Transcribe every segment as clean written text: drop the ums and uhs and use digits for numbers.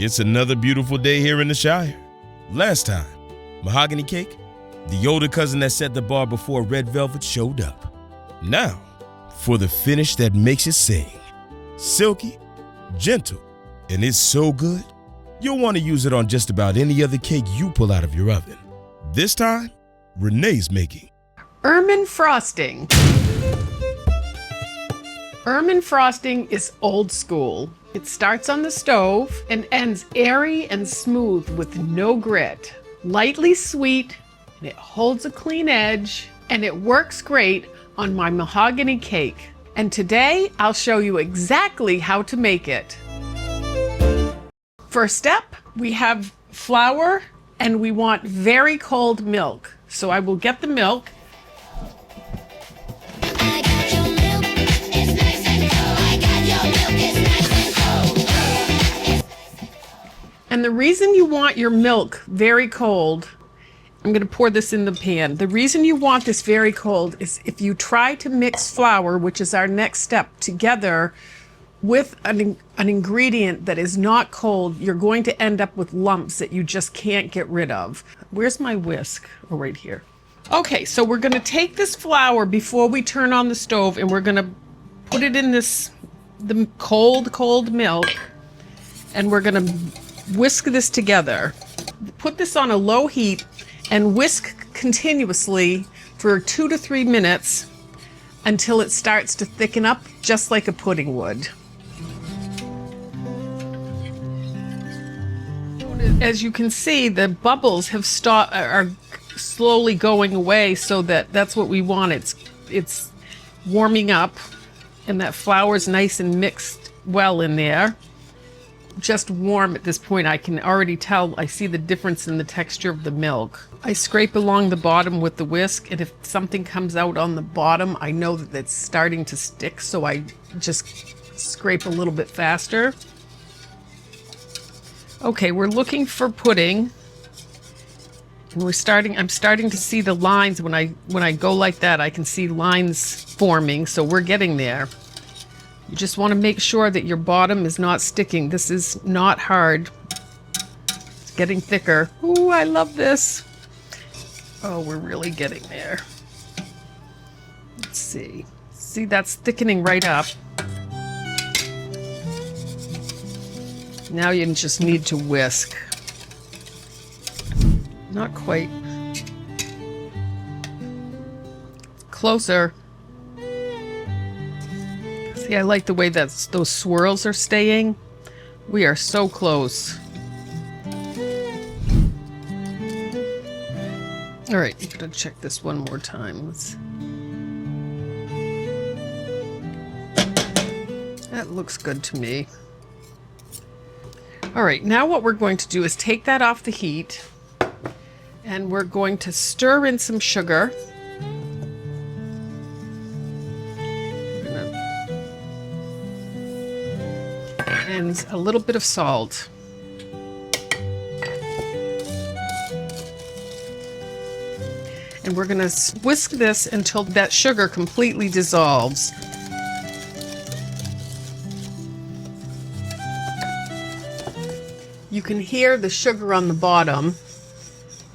It's another beautiful day here in the Shire. Last time, Mahogany Cake, the older cousin that set the bar before Red Velvet, showed up. Now, for the finish that makes it sing. Silky, gentle, and it's so good, you'll want to use it on just about any other cake you pull out of your oven. This time, Renee's making Ermine frosting. Ermine frosting is old school. It starts on the stove and ends airy and smooth with no grit. Lightly sweet, and it holds a clean edge, and it works great on my mahogany cake. And today, I'll show you exactly how to make it. First step, we have flour, and we want very cold milk. So I will get the milk. And the reason you want your milk very cold, I'm going to pour this in the pan. The reason you want this very cold is if you try to mix flour, which is our next step, together with an ingredient that is not cold, you're going to end up with lumps that you just can't get rid of. Where's my whisk? Oh, right here. Okay, so we're going to take this flour before we turn on the stove, and we're going to put it in the cold milk, and we're going to whisk this together. Put this on a low heat and whisk continuously for 2 to 3 minutes until it starts to thicken up just like a pudding would. As you can see, the bubbles have are slowly going away, so that's what we want. It's warming up, and that flour's nice and mixed well in there. Just warm at this point. I can already tell, I see the difference in the texture of the milk. I scrape along the bottom with the whisk, and if something comes out on the bottom, I know that it's starting to stick, so I just scrape a little bit faster. Okay, we're looking for pudding, and I'm starting to see the lines. When I go like that, I can see lines forming, so we're getting there. You just want to make sure that your bottom is not sticking. This is not hard. It's getting thicker. Ooh, I love this. Oh, we're really getting there. Let's see. See, that's thickening right up. Now you just need to whisk. Not quite. Closer. See, I like the way that those swirls are staying. We are so close. All right, I'm gonna check this one more time. That looks good to me. All right, now what we're going to do is take that off the heat, and we're going to stir in some sugar. And a little bit of salt. And we're going to whisk this until that sugar completely dissolves. You can hear the sugar on the bottom,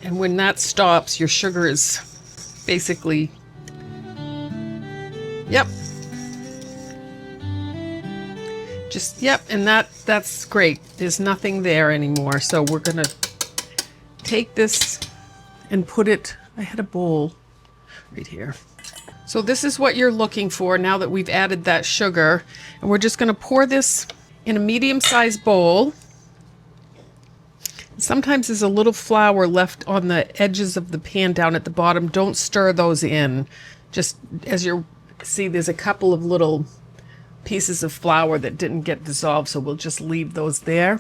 and when that stops, your sugar is basically, yep. Yep, and that's great. There's nothing there anymore. So we're gonna take this and put it, I had a bowl right here. So this is what you're looking for now that we've added that sugar. And we're just gonna pour this in a medium-sized bowl. Sometimes there's a little flour left on the edges of the pan down at the bottom. Don't stir those in. Just as you see, there's a couple of little pieces of flour that didn't get dissolved, so we'll just leave those there.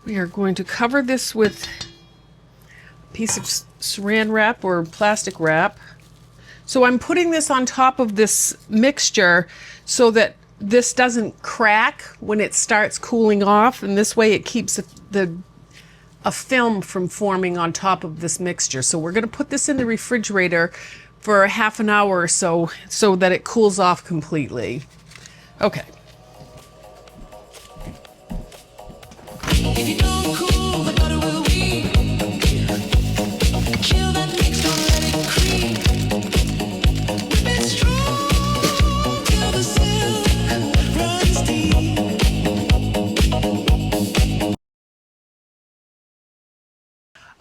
We are going to cover this with a piece of saran wrap or plastic wrap. So I'm putting this on top of this mixture so that this doesn't crack when it starts cooling off, and this way it keeps a film from forming on top of this mixture. So we're going to put this in the refrigerator for half an hour or so that it cools off completely. Okay. If you don't cool, the butter will weep. Chill that mix, don't let it creep. Whip it strong till the silk runs deep.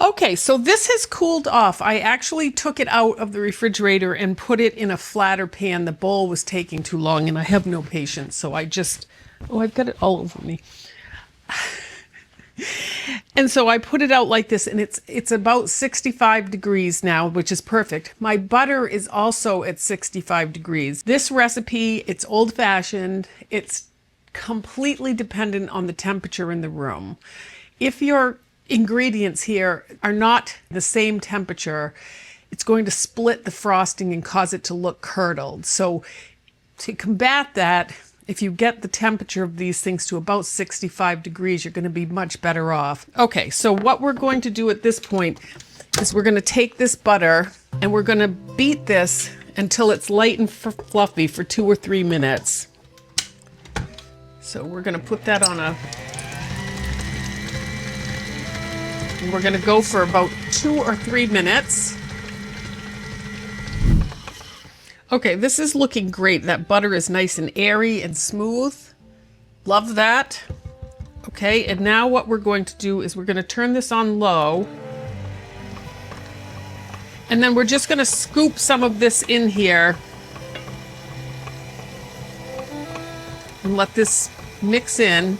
Okay, so this has cooled off. I actually took it out of the refrigerator and put it in a flatter pan. The bowl was taking too long and I have no patience. So I just, oh, I've got it all over me. And so I put it out like this, and it's about 65 degrees now, which is perfect. My butter is also at 65 degrees. This recipe, it's old-fashioned. It's completely dependent on the temperature in the room. If your ingredients here are not the same temperature, it's going to split the frosting and cause it to look curdled. So to combat that, if you get the temperature of these things to about 65 degrees, you're going to be much better off. Okay, so what we're going to do at this point is we're going to take this butter and we're going to beat this until it's light and fluffy for 2 or 3 minutes. So we're going to put that on a... We're going to go for about 2 or 3 minutes. Okay, this is looking great. That butter is nice and airy and smooth. Love that. Okay, and now what we're going to do is we're going to turn this on low. And then we're just going to scoop some of this in here. And let this mix in.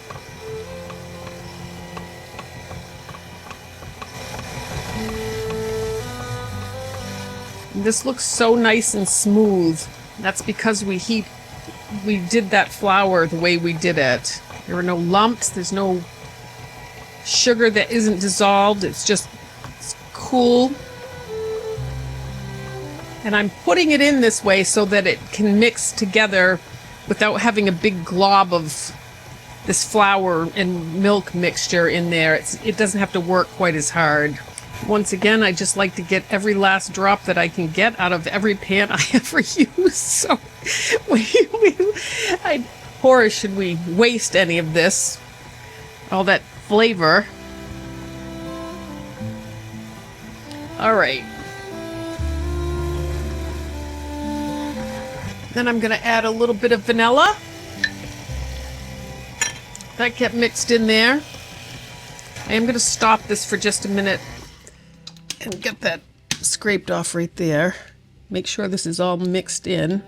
This looks so nice and smooth. That's because we did that flour the way we did it. There are no lumps, there's no sugar that isn't dissolved. It's cool. And I'm putting it in this way so that it can mix together without having a big glob of this flour and milk mixture in there. It doesn't have to work quite as hard. Once again, I just like to get every last drop that I can get out of every pan I ever use. So, Horace, should we waste any of this? All that flavor. All right. Then I'm going to add a little bit of vanilla. That get mixed in there. I am going to stop this for just a minute and get that scraped off right there. Make sure this is all mixed in.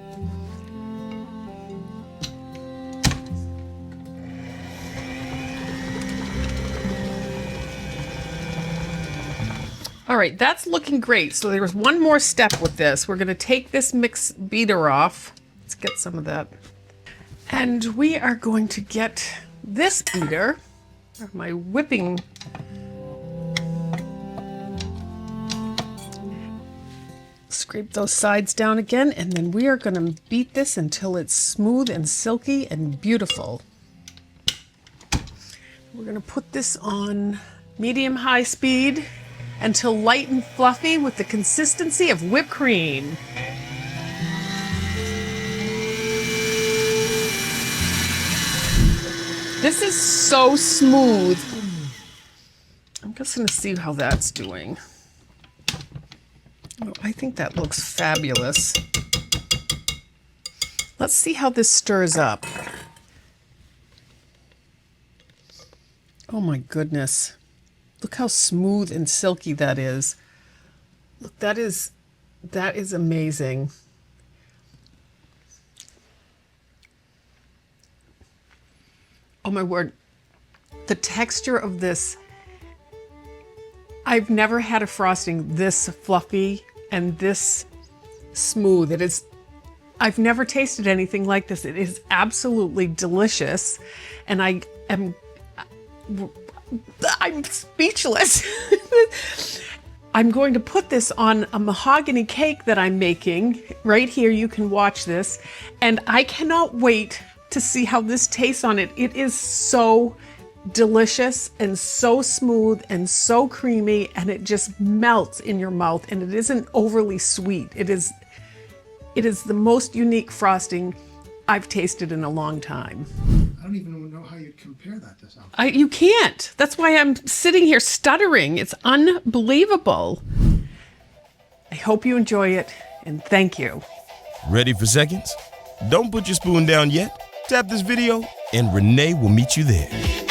All right, that's looking great. So there's one more step with this. We're going to take this mix beater off. Let's get some of that. And we are going to get this beater, or my whipping. Scrape those sides down again, and then we are going to beat this until it's smooth and silky and beautiful. We're going to put this on medium-high speed until light and fluffy with the consistency of whipped cream. This is so smooth. I'm just going to see how that's doing. Oh, I think that looks fabulous. Let's see how this stirs up. Oh my goodness. Look how smooth and silky that is. Look, that is amazing. Oh my word. The texture of this, I've never had a frosting this fluffy and this smooth. I've never tasted anything like this. It is absolutely delicious. And I'm speechless. I'm going to put this on a mahogany cake that I'm making. Right here, you can watch this. And I cannot wait to see how this tastes on it. It is so delicious and so smooth and so creamy, and it just melts in your mouth, and it isn't overly sweet. It is the most unique frosting I've tasted in a long time. don't even know how you compare that to something. You can't. That's why I'm sitting here stuttering. It's unbelievable. I hope you enjoy it, and thank you. Ready for seconds? Don't put your spoon down yet. Tap this video, and Renee will meet you there.